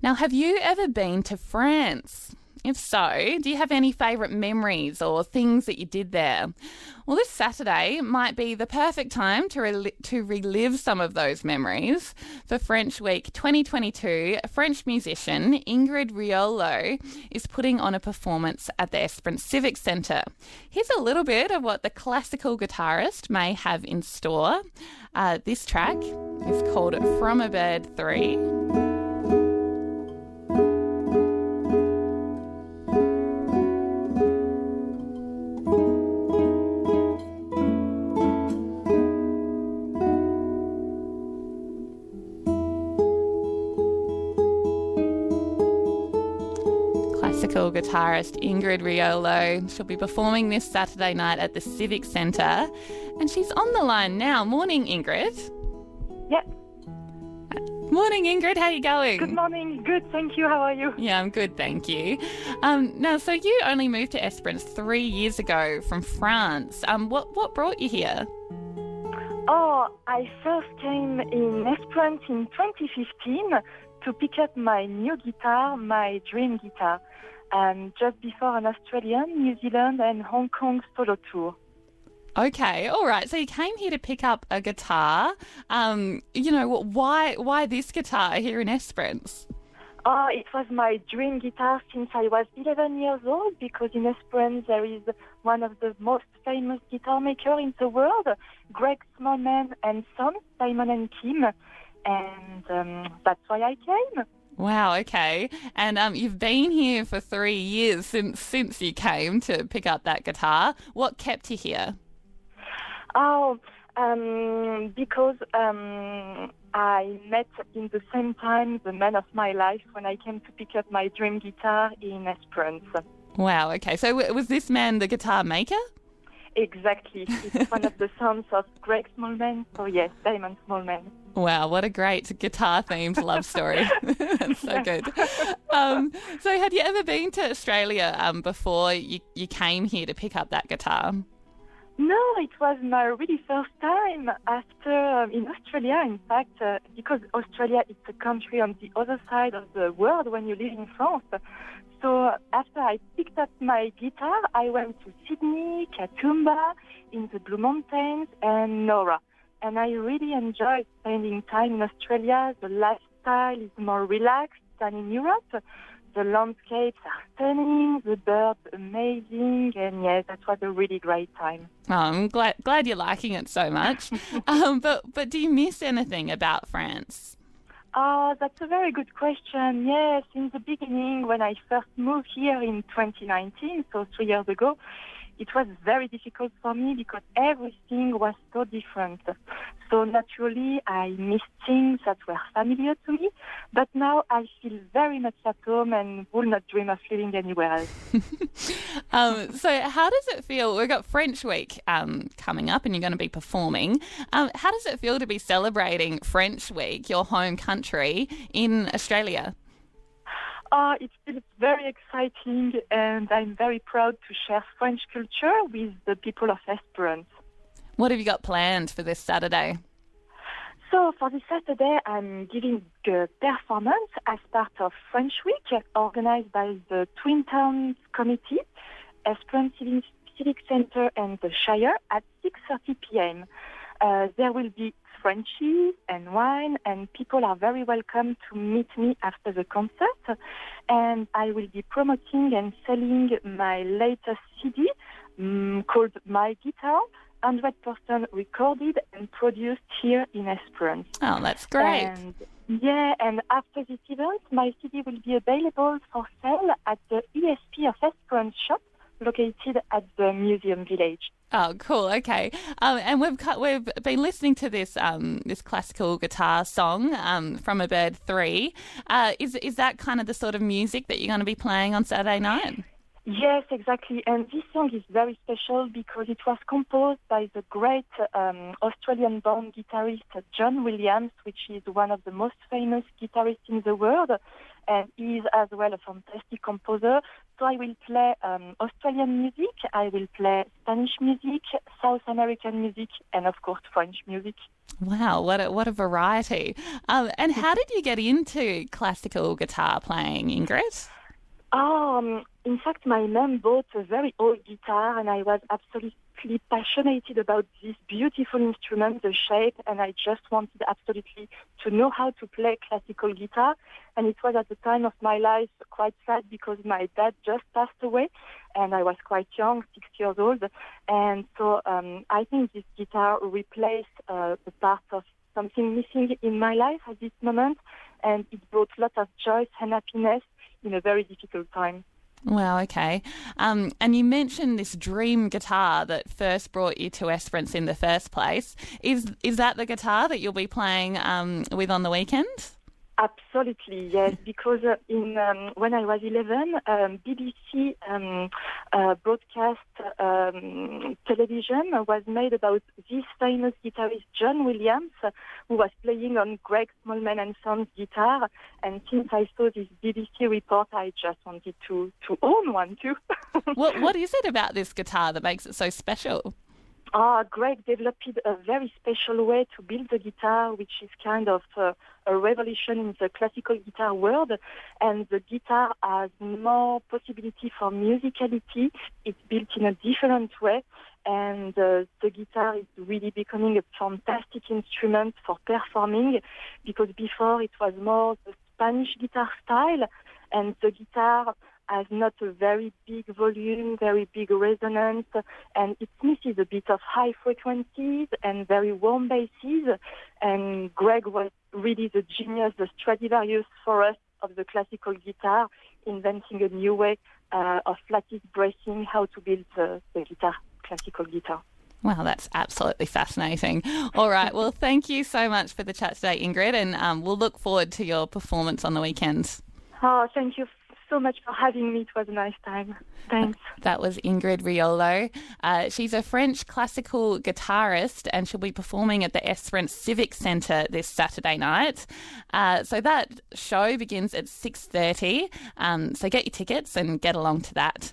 Now, have you ever been to France? If so, do you have any favourite memories or things that you did there? Well, this Saturday might be the perfect time to relive some of those memories. For French Week 2022, French musician Ingrid Riollot is putting on a performance at the Esperance Civic Centre. Here's a little bit of what the classical guitarist may have in store. This track is called From a Bird 3. Classical guitarist Ingrid Riollot. She'll be performing this Saturday night at the Civic Centre. And she's on the line now. Morning, Ingrid. Yeah. Morning, Ingrid. How are you going? Good morning. Good, thank you. How are you? Yeah, I'm good, thank you. Now, so you only moved to Esperance 3 years ago from France. What brought you here? Oh, I first came in Esperance in 2015 to pick up my new guitar, my dream guitar, just before an Australian, New Zealand and Hong Kong solo tour. Okay, all right. So you came here to pick up a guitar. Why this guitar here in Esperance? Oh, it was my dream guitar since I was 11 years old because in Esperance there is one of the most famous guitar makers in the world, Greg Smallman and son, Simon and Kim. And that's why I came. Wow, okay. And you've been here for 3 years since you came to pick up that guitar. What kept you here? Because I met in the same time the man of my life when I came to pick up my dream guitar in Esperance. Wow, okay. So was this man the guitar maker? Exactly. It's one of the sons of Greg Smallman. So yes, Simon Smallman. Wow, what a great guitar-themed love story. That's so good. So had you ever been to Australia before you came here to pick up that guitar? No, it was my really first time after in Australia, in fact, because Australia is a country on the other side of the world when you live in France. So after I picked up my guitar, I went to Sydney, Katoomba, in the Blue Mountains, and Nora. And I really enjoyed spending time in Australia. The lifestyle is more relaxed than in Europe. The landscapes are stunning, the birds amazing, and yes, that was a really great time. Oh, I'm glad you're liking it so much. But do you miss anything about France? Oh, that's a very good question. Yes, in the beginning, when I first moved here in 2019, so 3 years ago, it was very difficult for me because everything was so different. So naturally, I missed things that were familiar to me, but now I feel very much at home and will not dream of living anywhere else. So how does it feel? We've got French Week coming up and you're going to be performing. How does it feel to be celebrating French Week, your home country, in Australia? It feels very exciting, and I'm very proud to share French culture with the people of Esperance. What have you got planned for this Saturday? So for this Saturday, I'm giving a performance as part of French Week, organized by the Twin Towns Committee, Esperance Civic Centre and the Shire at 6:30 p.m. There will be Frenchies and wine, and people are very welcome to meet me after the concert. And I will be promoting and selling my latest CD called My Guitar, 100% recorded and produced here in Esperance. Oh, that's great. And after this event, my CD will be available for sale at the ESP of Esperance shop located at the Museum Village. Oh, cool. Okay, and we've been listening to this classical guitar song From a Bird 3. Is that kind of the sort of music that you're going to be playing on Saturday night? Yes, exactly. And this song is very special because it was composed by the great Australian-born guitarist John Williams, which is one of the most famous guitarists in the world. and he is as well a fantastic composer. So I will play Australian music, I will play Spanish music, South American music, and of course French music. Wow, what a variety. And how did you get into classical guitar playing, Ingrid? In fact, my mom bought a very old guitar, and I was absolutely passionate about this beautiful instrument, the shape, and I just wanted absolutely to know how to play classical guitar. And it was at the time of my life quite sad because my dad just passed away, and I was quite young, 6 years old. And so I think this guitar replaced the part of something missing in my life at this moment, and it brought lots of joy and happiness in a very difficult time. Wow, okay. And you mentioned this dream guitar that first brought you to Esperance in the first place. Is that the guitar that you'll be playing with on the weekend? Absolutely, yes, because when I was 11, BBC broadcast television was made about this famous guitarist John Williams, who was playing on Greg Smallman and Sons guitar. And since I saw this BBC report, I just wanted to own one too. What is it about this guitar that makes it so special? Greg developed a very special way to build the guitar, which is kind of a revolution in the classical guitar world. And the guitar has more possibility for musicality. It's built in a different way. And the guitar is really becoming a fantastic instrument for performing, because before it was more the Spanish guitar style, and the guitar has not a very big volume, very big resonance, and it misses a bit of high frequencies and very warm basses. And Greg was really the genius, the Stradivarius for us of the classical guitar, inventing a new way of lattice bracing, how to build the guitar, classical guitar. Wow, that's absolutely fascinating. All right, well, thank you so much for the chat today, Ingrid, and we'll look forward to your performance on the weekend. Thank you so much for having me. It was a nice time. Thanks. That was Ingrid Riollot. She's a French classical guitarist, and she'll be performing at the Esperance Civic Centre this Saturday night. So that show begins at 6:30. So get your tickets and get along to that.